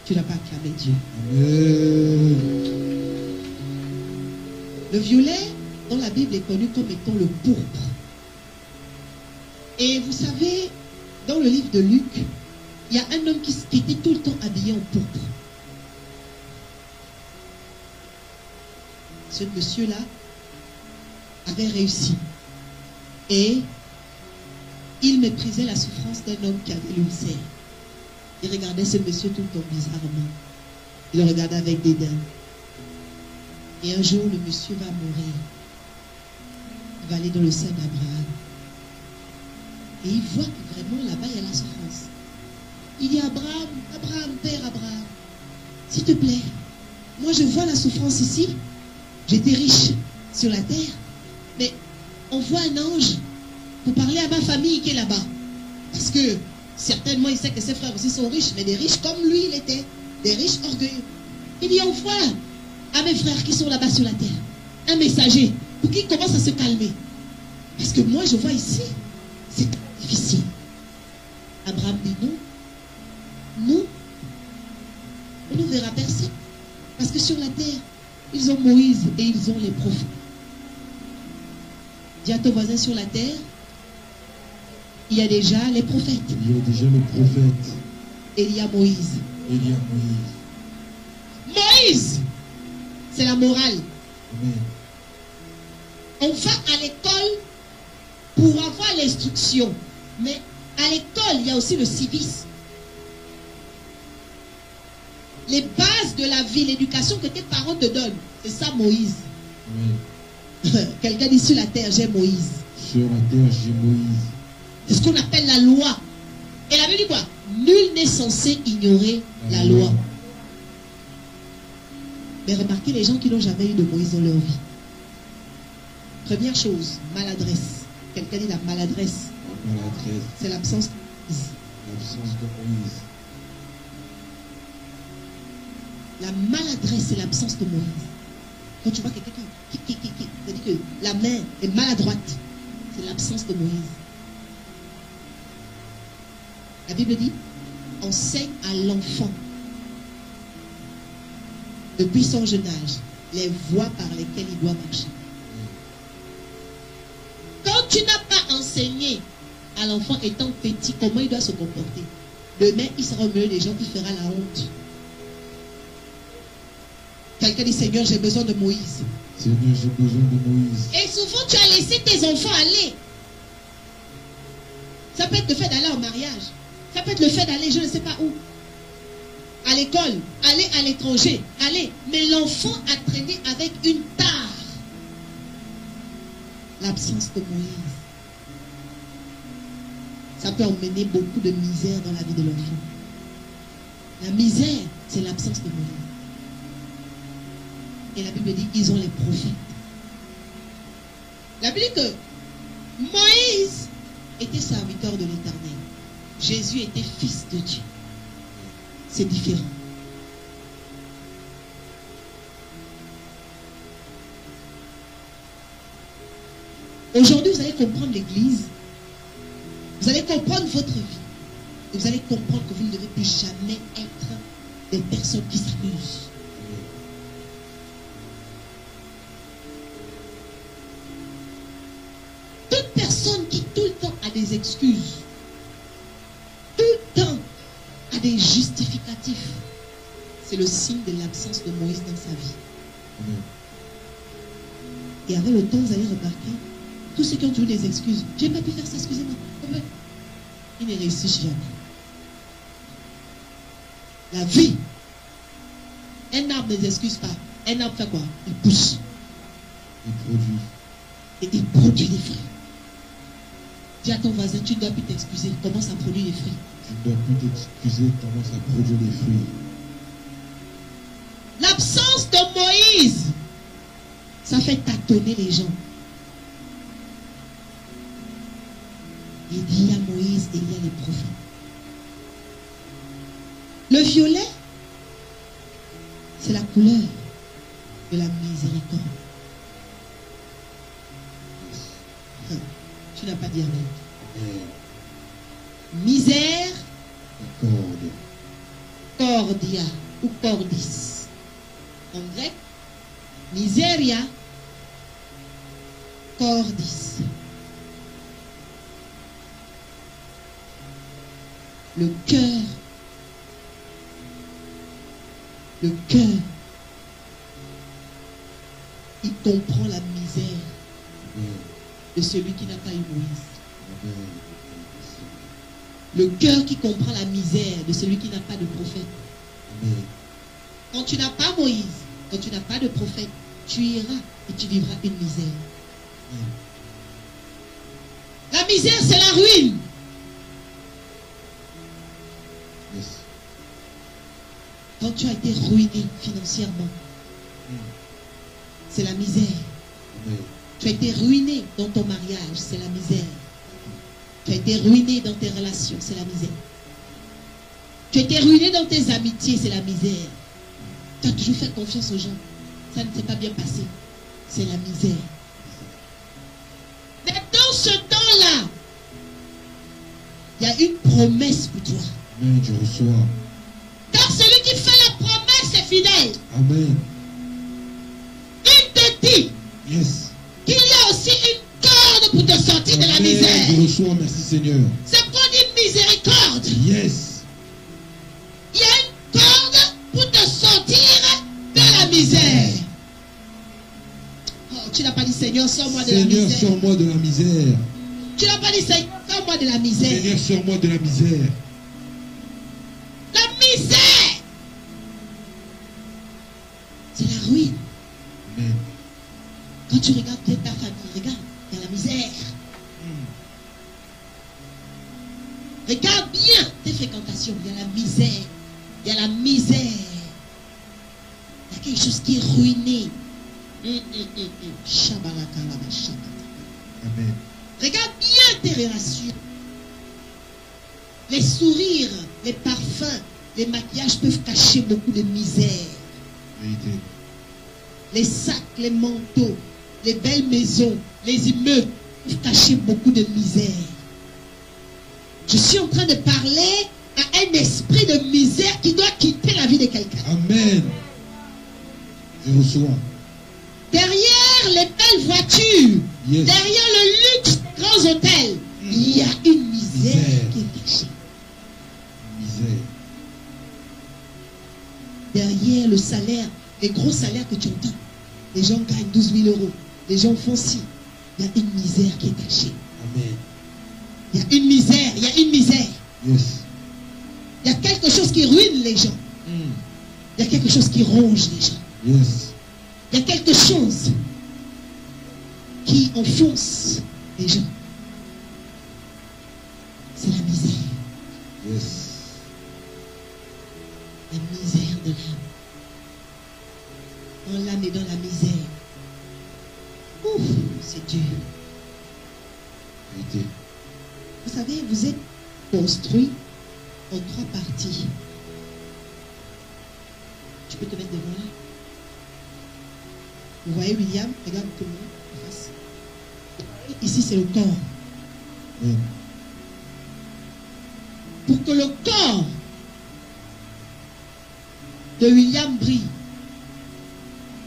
Speaker 1: Tu n'as pas acclamé Dieu.
Speaker 3: Amen.
Speaker 1: Le violet, dans la Bible, est connu comme étant le pourpre. Et vous savez, dans le livre de Luc, il y a un homme qui était tout le temps habillé en pourpre. Ce monsieur-là avait réussi. Et il méprisait la souffrance d'un homme qui avait l'ulcère. Il regardait ce monsieur tout le temps bizarrement. Il le regardait avec dédain. Et un jour, le monsieur va mourir. Il va aller dans le sein d'Abraham. Et il voit que vraiment là-bas, il y a la souffrance. Il dit, Abraham, Abraham, père Abraham, s'il te plaît, moi je vois la souffrance ici. J'étais riche sur la terre. Mais envoie un ange pour parler à ma famille qui est là-bas. Parce que certainement, il sait que ses frères aussi sont riches, mais des riches comme lui, il était. Des riches orgueilleux. Il dit, envoie à mes frères qui sont là-bas sur la terre. un messager pour qu'il commence à se calmer. Parce que moi, je vois ici, c'est difficile. Abraham dit non. Non. On ne verra personne. Parce que sur la terre, ils ont Moïse et ils ont les prophètes. Dis à ton voisin, sur la terre, il y a déjà les prophètes.
Speaker 3: Il y a déjà le prophète.
Speaker 1: Et il y a Moïse.
Speaker 3: Et il y a Moïse.
Speaker 1: Moïse, c'est la morale.
Speaker 3: Amen.
Speaker 1: On va à l'école pour avoir l'instruction. Mais à l'école, il y a aussi le civisme. Les bases de la vie, l'éducation que tes parents te donnent. C'est ça Moïse.
Speaker 3: Amen.
Speaker 1: Quelqu'un dit sur la terre, j'ai Moïse.
Speaker 3: Sur la terre, j'ai Moïse.
Speaker 1: C'est ce qu'on appelle la loi. Et la Bible dit quoi? Nul n'est censé ignorer la loi. Mais remarquez les gens qui n'ont jamais eu de Moïse dans leur vie. Première chose, maladresse. Quelqu'un dit la maladresse.
Speaker 3: La maladresse.
Speaker 1: C'est l'absence de Moïse.
Speaker 3: L'absence de Moïse.
Speaker 1: La maladresse, c'est l'absence de Moïse. Quand tu vois quelqu'un qui c'est-à-dire que la main est maladroite, c'est l'absence de Moïse. La Bible dit, enseigne à l'enfant, depuis son jeune âge, les voies par lesquelles il doit marcher. Quand tu n'as pas enseigné à l'enfant étant petit comment il doit se comporter, demain il sera au milieu des gens, il fera la honte. Quelqu'un dit, Seigneur, j'ai besoin de Moïse.
Speaker 3: Seigneur, j'ai besoin de Moïse.
Speaker 1: Et souvent, tu as laissé tes enfants aller. Ça peut être le fait d'aller en mariage. Ça peut être le fait d'aller, je ne sais pas où. À l'école, aller à l'étranger, aller. Mais l'enfant a traîné avec une tare. L'absence de Moïse. Ça peut emmener beaucoup de misère dans la vie de l'enfant. La misère, c'est l'absence de Moïse. Et la Bible dit, ils ont les prophètes. La Bible dit que Moïse était serviteur de l'Éternel. Jésus était fils de Dieu. C'est différent. Aujourd'hui, vous allez comprendre l'Église. Vous allez comprendre votre vie. Et vous allez comprendre que vous ne devez plus jamais être des personnes qui s'amusent. Toute personne qui tout le temps a des excuses, tout le temps a des justificatifs, c'est le signe de l'absence de Moïse dans sa vie.
Speaker 3: Amen.
Speaker 1: Et avec le temps, vous allez remarquer, tous ceux qui ont toujours des excuses, j'ai pas pu faire ça, excusez-moi. Ils ne réussissent jamais. La vie, un arbre ne s'excuse pas. Un arbre fait quoi? Il pousse.
Speaker 3: Il produit.
Speaker 1: Et il produit des fruits. Dis à ton voisin, tu ne dois plus t'excuser. Commence à produire des fruits.
Speaker 3: Tu ne dois plus t'excuser, commence à produire des fruits.
Speaker 1: L'absence de Moïse, ça fait tâtonner les gens. Il y a Moïse et il y a les prophètes. Le violet, c'est la couleur de la miséricorde. Tu n'as pas dit amen. Misère, cordia ou cordis. En grec, miseria, cordis. Le cœur, il comprend la misère de celui qui n'a pas eu Moïse. Le cœur qui comprend la misère de celui qui n'a pas de prophète. Quand tu n'as pas Moïse, quand tu n'as pas de prophète, tu iras et tu vivras une misère. La misère, c'est la ruine. Quand tu as été ruiné financièrement, c'est la misère. Tu as été ruiné dans ton mariage, c'est la misère. Tu as été ruiné dans tes relations, c'est la misère. Tu as été ruiné dans tes amitiés, c'est la misère. Tu as toujours fait confiance aux gens. Ça ne s'est pas bien passé. c'est la misère. Mais dans ce temps-là, il y a une promesse pour toi.
Speaker 3: Amen, je reçois.
Speaker 1: Car celui qui fait la promesse est fidèle.
Speaker 3: Amen.
Speaker 1: Il te dit
Speaker 3: Yes.
Speaker 1: qu'il y a aussi une corde pour te sortir de la
Speaker 3: Amen,
Speaker 1: misère.
Speaker 3: je reçois, merci Seigneur.
Speaker 1: C'est pour une miséricorde.
Speaker 3: Yes.
Speaker 1: Il y a une corde pour te sortir de la misère. Oh, tu n'as pas dit Seigneur, sors-moi de la
Speaker 3: Seigneur,
Speaker 1: misère.
Speaker 3: sors-moi de la misère.
Speaker 1: Tu n'as pas dit Seigneur, sors-moi de la misère.
Speaker 3: Seigneur, sors-moi de la misère.
Speaker 1: La misère, c'est la ruine.
Speaker 3: Amen.
Speaker 1: Quand tu regardes bien ta famille, regarde, il y a la misère. Regarde bien tes fréquentations, il y a la misère. Il y a la misère. Il y a quelque chose qui est ruiné.
Speaker 3: Amen.
Speaker 1: Regarde bien tes relations. Les sourires, les parfums, les maquillages peuvent cacher beaucoup de misère.
Speaker 3: Vérité.
Speaker 1: Les sacs, les manteaux, les belles maisons, les immeubles peuvent cacher beaucoup de misère. Je suis en train de parler à un esprit de misère qui doit quitter la vie de quelqu'un.
Speaker 3: Amen. Je reçois.
Speaker 1: Derrière les belles voitures,
Speaker 3: Yes.
Speaker 1: derrière le luxe des grands hôtels, il y a une misère qui est cachée.
Speaker 3: Misère.
Speaker 1: Derrière le salaire, les gros salaires que tu entends, les gens gagnent 12 000 euros, les gens font ci. Il y a une misère qui est cachée.
Speaker 3: Amen.
Speaker 1: Il y a une misère, il y a une misère.
Speaker 3: Yes.
Speaker 1: Il y a quelque chose qui ruine les gens. Il y a quelque chose qui ronge les gens.
Speaker 3: Yes.
Speaker 1: Il y a quelque chose qui enfonce les gens. C'est la misère.
Speaker 3: Yes.
Speaker 1: La misère de l'âme. Quand l'âme est dans la misère, ouf, c'est dur.
Speaker 3: Vérité.
Speaker 1: Vous savez, vous êtes construit en 3 parties. Tu peux te mettre devant là. Vous voyez William, regarde tout le monde en face. Ici, c'est le corps.
Speaker 3: Amen.
Speaker 1: Pour que le corps de William brille,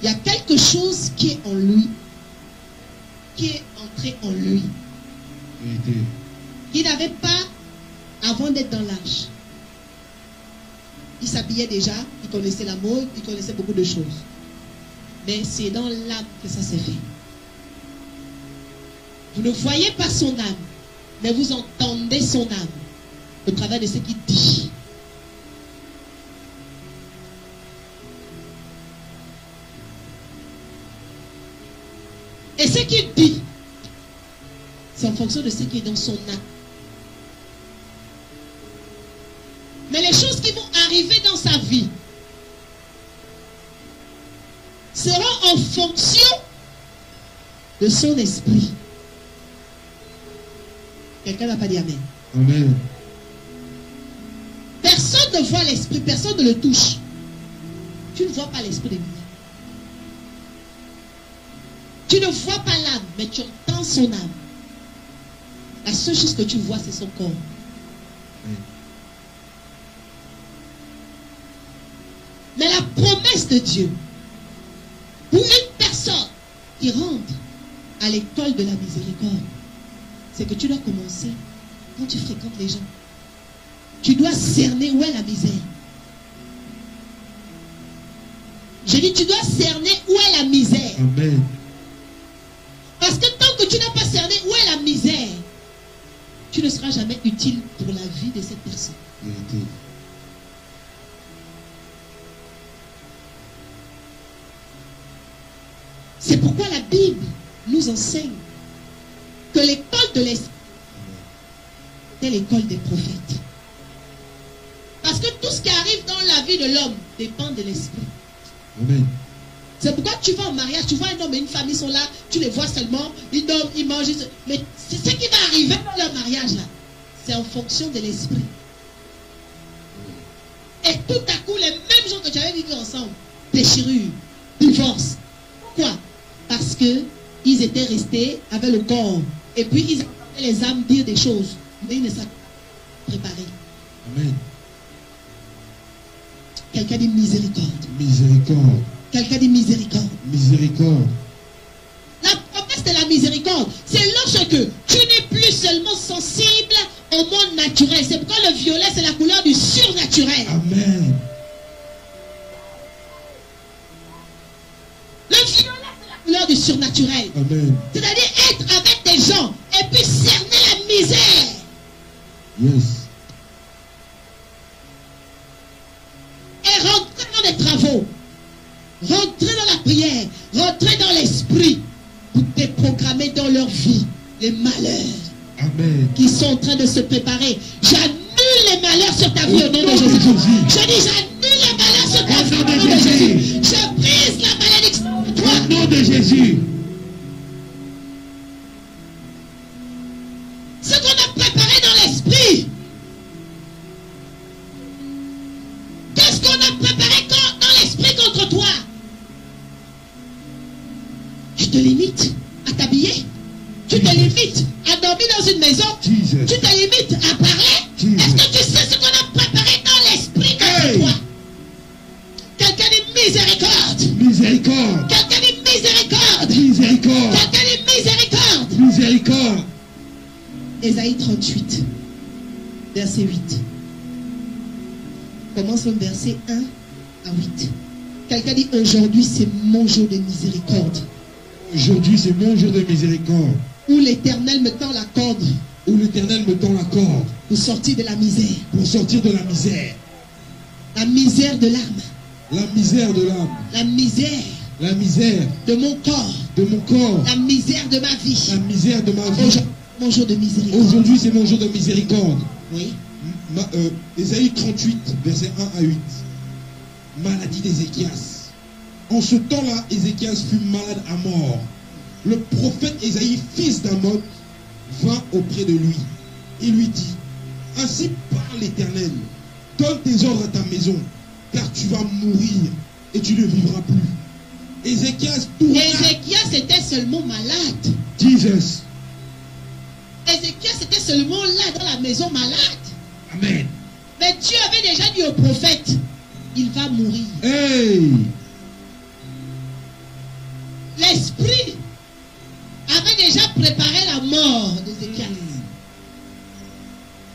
Speaker 1: il y a quelque chose qui est en lui, qui est entré en lui,
Speaker 3: Vérité.
Speaker 1: qu'il n'avait pas avant d'être dans l'âge. Il s'habillait déjà, il connaissait la mode, il connaissait beaucoup de choses. Mais c'est dans l'âme que ça s'est fait. Vous ne voyez pas son âme, mais vous entendez son âme au travers de ce qu'il dit. Et ce qu'il dit, c'est en fonction de ce qui est dans son âme. Mais les choses qui vont arriver dans sa vie seront en fonction de son esprit. Quelqu'un n'a pas dit Amen.
Speaker 3: Amen.
Speaker 1: Personne ne voit l'esprit, personne ne le touche. Tu ne vois pas l'esprit de Dieu. Tu ne vois pas l'âme, mais tu entends son âme. La seule chose que tu vois, c'est son corps.
Speaker 3: Amen.
Speaker 1: Mais la promesse de Dieu, pour une personne qui rentre à l'école de la miséricorde, c'est que tu dois commencer quand tu fréquentes les gens. Tu dois cerner où est la misère. Je dis, tu dois cerner où est la misère.
Speaker 3: Amen.
Speaker 1: Parce que tant que tu n'as pas cerné où est la misère, tu ne seras jamais utile pour la vie de cette personne.
Speaker 3: Vérité.
Speaker 1: C'est pourquoi la Bible nous enseigne que l'école de l'esprit est l'école des prophètes. Parce que tout ce qui arrive dans la vie de l'homme dépend de l'esprit.
Speaker 3: Amen.
Speaker 1: C'est pourquoi tu vas au mariage, tu vois un homme et une famille sont là, tu les vois seulement, ils dorment, ils mangent, mais c'est ce qui va arriver dans leur mariage là. C'est en fonction de l'esprit. Et tout à coup, les mêmes gens que tu avais vécu ensemble, déchirure, divorce. Pourquoi? Parce que qu'ils étaient restés avec le corps. Et puis ils entendaient les âmes dire des choses. Mais ils ne savaient pas préparer.
Speaker 3: Amen.
Speaker 1: Quelqu'un dit miséricorde.
Speaker 3: Miséricorde.
Speaker 1: Quelqu'un dit miséricorde.
Speaker 3: Miséricorde.
Speaker 1: La promesse de la miséricorde, c'est lorsque tu n'es plus seulement sensible au monde naturel. C'est pourquoi le violet, c'est la couleur du surnaturel.
Speaker 3: Amen.
Speaker 1: Le violet, c'est la couleur du surnaturel.
Speaker 3: Amen.
Speaker 1: C'est-à-dire être avec des gens et puis cerner la misère.
Speaker 3: Yes.
Speaker 1: Et rentrer dans les travaux. Rentrer dans la prière. Rentrer dans l'esprit. Pour déprogrammer dans leur vie les malheurs.
Speaker 3: Amen.
Speaker 1: Qui sont en train de se préparer. J'annule les malheurs sur ta vie au nom de Jésus. Je dis j'annule les malheurs sur ta vie au nom de Jésus. Je brise la malédiction de toi.
Speaker 3: Au nom de Jésus.
Speaker 1: Ce qu'on a préparé dans l'esprit. Qu'est-ce qu'on a préparé dans l'esprit contre toi? Tu te limites à t'habiller. Tu te limites à dormir dans une maison.
Speaker 3: Jesus.
Speaker 1: Tu te limites à parler.
Speaker 3: Jesus.
Speaker 1: Est-ce que tu sais ce qu'on a préparé dans l'esprit contre toi? Quelqu'un dit miséricorde.
Speaker 3: Miséricorde.
Speaker 1: Quelqu'un dit miséricorde.
Speaker 3: Miséricorde.
Speaker 1: Quelqu'un dit miséricorde.
Speaker 3: Miséricorde.
Speaker 1: Ésaïe 38, verset 8. Commence le verset 1 à 8. Quelqu'un dit aujourd'hui c'est mon jour de miséricorde.
Speaker 3: Aujourd'hui, c'est mon jour de miséricorde.
Speaker 1: Où l'Éternel me tend la corde.
Speaker 3: Où l'Éternel me tend la corde.
Speaker 1: Pour sortir de la misère.
Speaker 3: Pour sortir de la misère.
Speaker 1: La misère de l'âme.
Speaker 3: La misère de l'âme.
Speaker 1: La misère.
Speaker 3: La misère.
Speaker 1: De mon corps.
Speaker 3: De mon corps.
Speaker 1: La misère de ma vie.
Speaker 3: La misère de ma vie.
Speaker 1: Aujourd'hui, mon jour de miséricorde.
Speaker 3: Aujourd'hui, c'est mon jour de miséricorde.
Speaker 1: Oui.
Speaker 3: Ésaïe 38, verset 1 à 8. Maladie d'Ézéchias. En ce temps-là, Ézéchias fut malade à mort. Le prophète Ésaïe, fils d'Amon, vint auprès de lui et lui dit: ainsi parle l'Éternel, donne tes ordres à ta maison, car tu vas mourir et tu ne vivras plus. Ézéchias tourna.
Speaker 1: Ézéchias était seulement malade.
Speaker 3: Jesus.
Speaker 1: Ézéchias était seulement là dans la maison malade.
Speaker 3: Amen.
Speaker 1: Mais Dieu avait déjà dit au prophète, il va mourir.
Speaker 3: Hey!
Speaker 1: L'esprit avait déjà préparé la mort d'Ézéchias.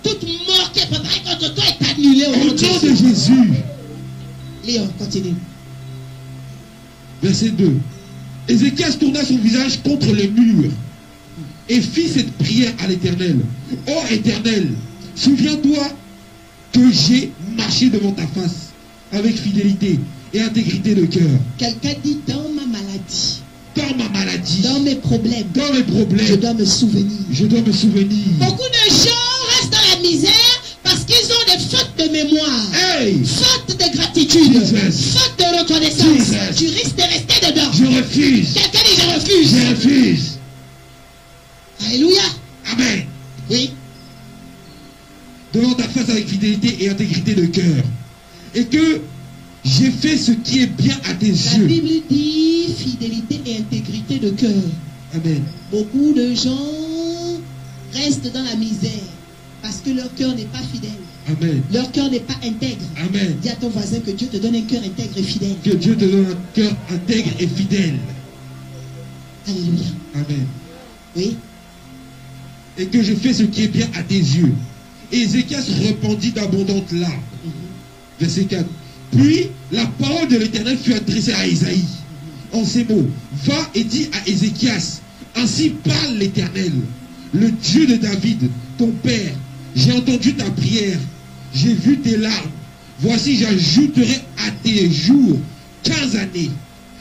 Speaker 1: Toute mort qui est préparée contre toi est annulée au nom de
Speaker 3: Jésus.
Speaker 1: Léon, continue.
Speaker 3: Verset 2. Ézéchias tourna son visage contre le mur et fit cette prière à l'Éternel. Ô Éternel, souviens-toi que j'ai marché devant ta face avec fidélité et intégrité de cœur.
Speaker 1: Quelqu'un dit dans ma maladie.
Speaker 3: Dans ma maladie.
Speaker 1: Dans mes problèmes.
Speaker 3: Dans mes problèmes.
Speaker 1: Je dois me souvenir.
Speaker 3: Je dois me souvenir.
Speaker 1: Beaucoup de gens restent dans la misère parce qu'ils ont des fautes de mémoire.
Speaker 3: Hey!
Speaker 1: Faute de gratitude.
Speaker 3: Jesus.
Speaker 1: Faute de reconnaissance.
Speaker 3: Jesus.
Speaker 1: Tu risques de rester dedans.
Speaker 3: Je refuse.
Speaker 1: Quelqu'un dit je refuse.
Speaker 3: Je refuse.
Speaker 1: Alléluia.
Speaker 3: Amen.
Speaker 1: Oui.
Speaker 3: Devant ta face avec fidélité et intégrité de cœur. Et que j'ai fait ce qui est bien à tes yeux.
Speaker 1: La Bible dit fidélité et intégrité de cœur.
Speaker 3: Amen.
Speaker 1: Beaucoup de gens restent dans la misère parce que leur cœur n'est pas fidèle.
Speaker 3: Amen.
Speaker 1: Leur cœur n'est pas intègre.
Speaker 3: Amen.
Speaker 1: Dis à ton voisin que Dieu te donne un cœur intègre et fidèle.
Speaker 3: Que Dieu te donne un cœur intègre et fidèle.
Speaker 1: Alléluia.
Speaker 3: Amen.
Speaker 1: Oui.
Speaker 3: Et que je fais ce qui est bien à tes yeux. Et Ézéchias répandit d'abondantes larmes. Verset 4. Puis la parole de l'Éternel fut adressée à Ésaïe en ces mots: va et dis à Ézéchias, ainsi parle l'Éternel, le Dieu de David, ton père. J'ai entendu ta prière, j'ai vu tes larmes. Voici, j'ajouterai à tes jours 15 années.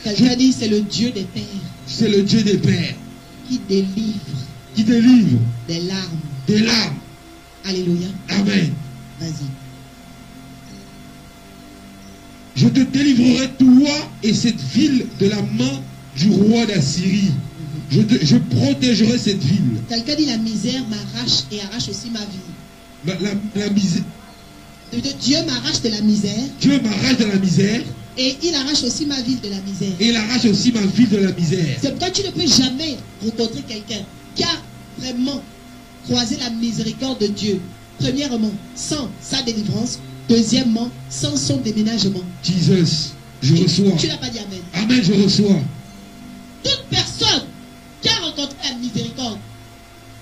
Speaker 1: Quelqu'un dit c'est le Dieu des pères.
Speaker 3: C'est le Dieu des pères
Speaker 1: Qui délivre.
Speaker 3: Qui délivre
Speaker 1: des larmes.
Speaker 3: Des larmes.
Speaker 1: Alléluia.
Speaker 3: Amen.
Speaker 1: Vas-y.
Speaker 3: Je te délivrerai toi et cette ville de la main du roi d'Assyrie. Je protégerai cette ville.
Speaker 1: Quelqu'un dit la misère m'arrache et arrache aussi ma vie.
Speaker 3: La misère.
Speaker 1: Dieu m'arrache de la misère.
Speaker 3: Dieu m'arrache de la misère.
Speaker 1: Et il arrache aussi ma ville de la misère.
Speaker 3: Et il arrache aussi ma ville de la misère.
Speaker 1: C'est pourquoi tu ne peux jamais rencontrer quelqu'un qui a vraiment croisé la miséricorde de Dieu. Premièrement, sans sa délivrance. Deuxièmement, sans son déménagement.
Speaker 3: Jesus, je reçois.
Speaker 1: Tu n'as pas dit amen.
Speaker 3: Amen, je reçois.
Speaker 1: Toute personne qui a rencontré la miséricorde,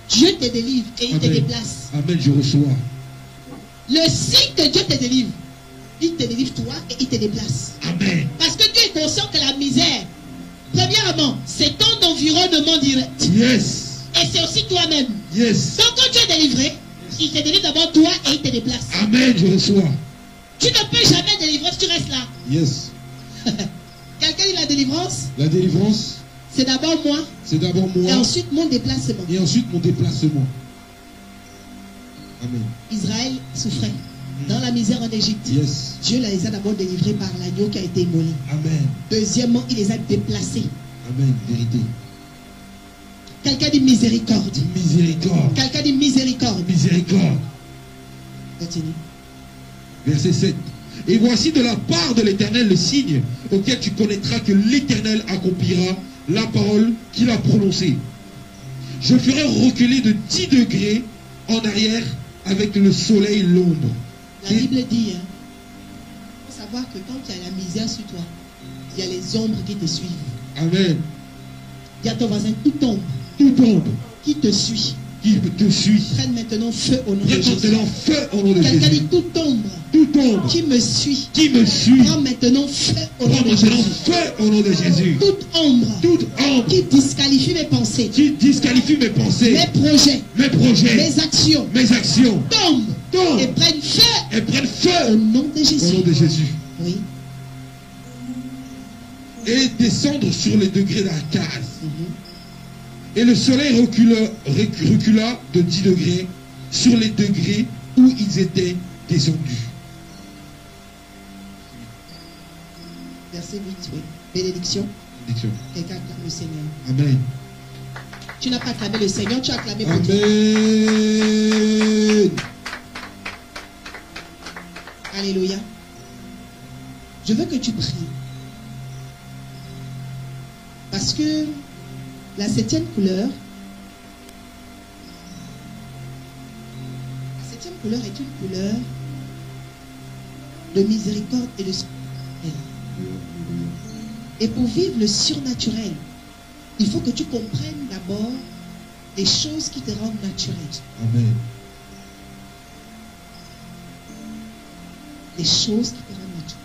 Speaker 1: Dieu te délivre et il te
Speaker 3: Amen.
Speaker 1: déplace.
Speaker 3: Amen, je reçois.
Speaker 1: Le signe que Dieu te délivre, il te délivre toi et il te déplace.
Speaker 3: Amen.
Speaker 1: Parce que Dieu est conscient que la misère, premièrement, c'est ton environnement direct.
Speaker 3: Yes.
Speaker 1: Et c'est aussi toi-même.
Speaker 3: Yes.
Speaker 1: Donc quand Dieu est délivré, il te délivre d'abord toi et il te déplace.
Speaker 3: Amen, je reçois.
Speaker 1: Tu ne peux jamais délivrer si tu restes là.
Speaker 3: Yes.
Speaker 1: Quelqu'un dit la délivrance,
Speaker 3: La délivrance,
Speaker 1: c'est d'abord moi
Speaker 3: c'est d'abord moi
Speaker 1: et ensuite mon déplacement.
Speaker 3: et ensuite mon déplacement. Amen.
Speaker 1: Israël souffrait dans la misère en Égypte.
Speaker 3: Yes.
Speaker 1: Dieu les a d'abord délivrés par l'agneau qui a été immolé.
Speaker 3: Amen.
Speaker 1: Deuxièmement, il les a déplacés.
Speaker 3: Amen. Vérité.
Speaker 1: Quelqu'un dit miséricorde.
Speaker 3: Miséricorde.
Speaker 1: Quelqu'un dit miséricorde.
Speaker 3: Miséricorde.
Speaker 1: Continue.
Speaker 3: Verset 7. Et voici de la part de l'Éternel le signe auquel tu connaîtras que l'Éternel accomplira la parole qu'il a prononcée. Je ferai reculer de 10 degrés en arrière avec le soleil l'ombre.
Speaker 1: La Bible dit, il faut savoir que quand il y a la misère sur toi, il y a les ombres qui te suivent.
Speaker 3: Amen.
Speaker 1: Dis à ton voisin, toute ombre
Speaker 3: Toute ombre
Speaker 1: qui te suit,
Speaker 3: qui te suit,
Speaker 1: prenne maintenant feu au nom de
Speaker 3: prends
Speaker 1: Jésus.
Speaker 3: maintenant feu au nom de
Speaker 1: Quelqu'un dit
Speaker 3: Jésus.
Speaker 1: toute ombre
Speaker 3: Toute ombre
Speaker 1: qui me suit,
Speaker 3: qui me suit,
Speaker 1: prends maintenant feu au nom
Speaker 3: prends
Speaker 1: de
Speaker 3: maintenant
Speaker 1: Jésus.
Speaker 3: feu au nom de Jésus.
Speaker 1: Toute ombre
Speaker 3: Toute ombre
Speaker 1: qui disqualifie mes pensées,
Speaker 3: qui disqualifie mes pensées,
Speaker 1: mes projets,
Speaker 3: mes projets,
Speaker 1: mes actions,
Speaker 3: mes actions,
Speaker 1: tombe
Speaker 3: Tombe.
Speaker 1: et prenne feu
Speaker 3: et prennent
Speaker 1: au
Speaker 3: feu
Speaker 1: nom de
Speaker 3: au
Speaker 1: Jésus.
Speaker 3: nom de Jésus.
Speaker 1: Oui.
Speaker 3: Et descendre sur les degrés d'Akaz.
Speaker 1: Mhm.
Speaker 3: Et le soleil recula de 10 degrés sur les degrés où ils étaient descendus.
Speaker 1: Verset 8, oui. Bénédiction.
Speaker 3: Bénédiction.
Speaker 1: Quelqu'un acclame le Seigneur.
Speaker 3: Amen.
Speaker 1: Tu n'as pas acclamé le Seigneur, tu as acclamé pour toi.
Speaker 3: Amen.
Speaker 1: Alléluia. Je veux que tu pries. Parce que la 7e couleur, est une couleur de miséricorde et de surnaturel. Et pour vivre le surnaturel, il faut que tu comprennes d'abord les choses qui te rendent naturel.
Speaker 3: Amen.
Speaker 1: Les choses qui te rendent naturel.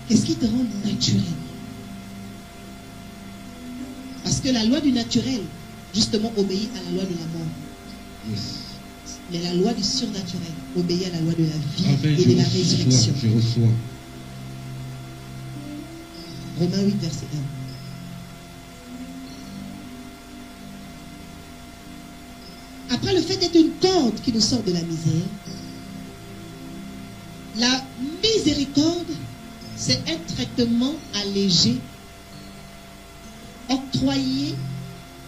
Speaker 1: Qu'est-ce qui te rend naturel? Parce que la loi du naturel, justement, obéit à la loi de la mort.
Speaker 3: Yes.
Speaker 1: Mais la loi du surnaturel obéit à la loi de la vie
Speaker 3: Amen.
Speaker 1: et de la résurrection.
Speaker 3: Je reçois.
Speaker 1: Romains 8, verset 1. Après le fait d'être une corde qui nous sort de la misère, la miséricorde, c'est un traitement allégé, octroyé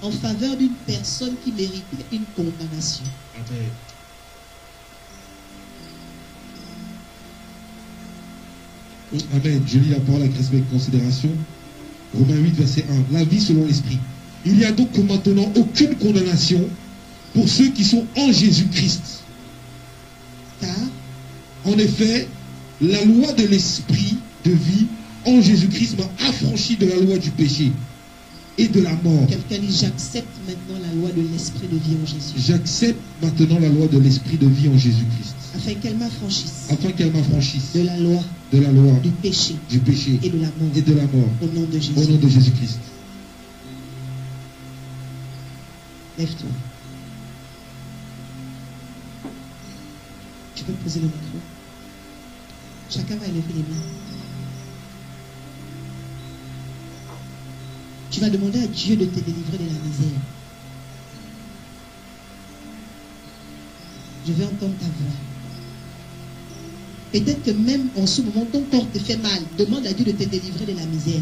Speaker 1: en faveur d'une personne qui méritait une condamnation.
Speaker 3: Amen.
Speaker 1: Oui.
Speaker 3: Amen. Je lis la parole avec respect et considération. Romains 8, verset 1. La vie selon l'esprit. Il n'y a donc maintenant aucune condamnation pour ceux qui sont en Jésus-Christ.
Speaker 1: Car
Speaker 3: En effet, la loi de l'esprit de vie en Jésus-Christ m'a affranchi de la loi du péché et de la mort.
Speaker 1: quelqu'un dit, j'accepte maintenant la loi de l'esprit de vie en Jésus,
Speaker 3: J'accepte maintenant la loi de l'esprit de vie en Jésus-Christ,
Speaker 1: afin qu'elle m'affranchisse
Speaker 3: afin qu'elle m'affranchisse
Speaker 1: de la loi
Speaker 3: de la loi
Speaker 1: du péché
Speaker 3: du péché
Speaker 1: et de la mort,
Speaker 3: et de la mort.
Speaker 1: au nom de
Speaker 3: Au
Speaker 1: Jésus.
Speaker 3: nom de Jésus-Christ.
Speaker 1: Lève-toi. Tu peux poser le micro. Chacun va élever les mains. Tu vas demander à Dieu de te délivrer de la misère. Je vais entendre ta voix. Peut-être que même en ce moment, ton corps te fait mal. Demande à Dieu de te délivrer de la misère.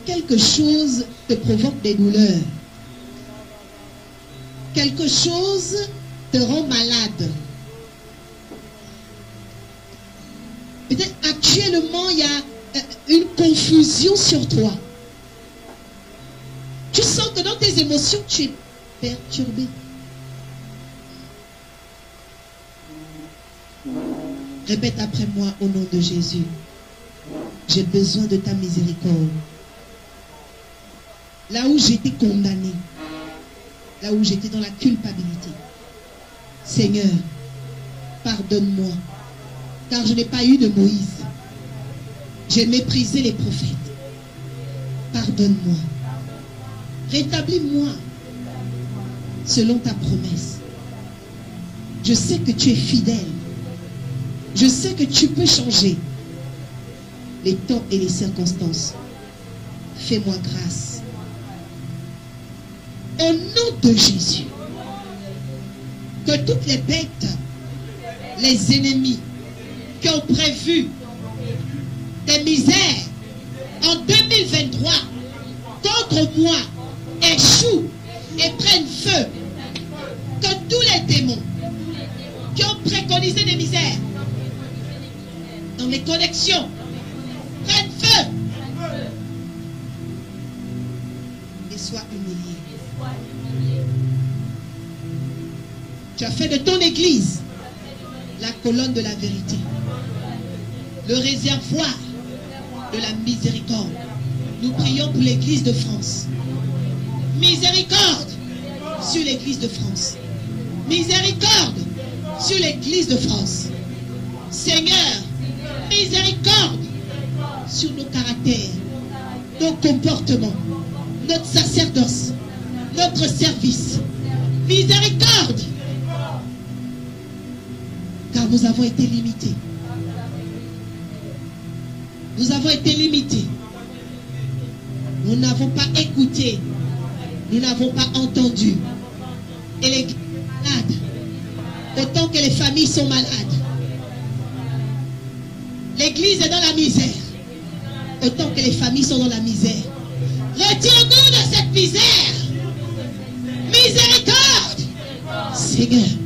Speaker 1: Quelque chose te provoque des douleurs. Quelque chose te rend malade. Peut-être actuellement, il y a une confusion sur toi. Tu sens que dans tes émotions, tu es perturbé. Répète après moi au nom de Jésus. J'ai besoin de ta miséricorde. Là où j'étais condamné, là où j'étais dans la culpabilité, Seigneur, pardonne-moi, car je n'ai pas eu de Moïse. J'ai méprisé les prophètes. Pardonne-moi. Rétablis-moi selon ta promesse. Je sais que tu es fidèle. Je sais que tu peux changer les temps et les circonstances. Fais-moi grâce. Au nom de Jésus, que toutes les bêtes, les ennemis qui ont prévu des misères en 2023 contre moi échouent et prennent feu. Que tous les démons qui ont préconisé des misères dans les connexions prennent feu et soient humiliés. Tu as fait de ton église la colonne de la vérité, le réservoir de la miséricorde. Nous prions pour l'église de France. Miséricorde sur l'église de France. Miséricorde sur l'église de France. Seigneur, miséricorde sur nos caractères, nos comportements, notre sacerdoce, notre service. Miséricorde, car nous avons été limités. Nous avons été limités. Nous n'avons pas écouté. Nous n'avons pas entendu. Et l'église est malade. Autant que les familles sont malades. L'église est dans la misère. Autant que les familles sont dans la misère. Retire-nous de cette misère. Miséricorde, Seigneur.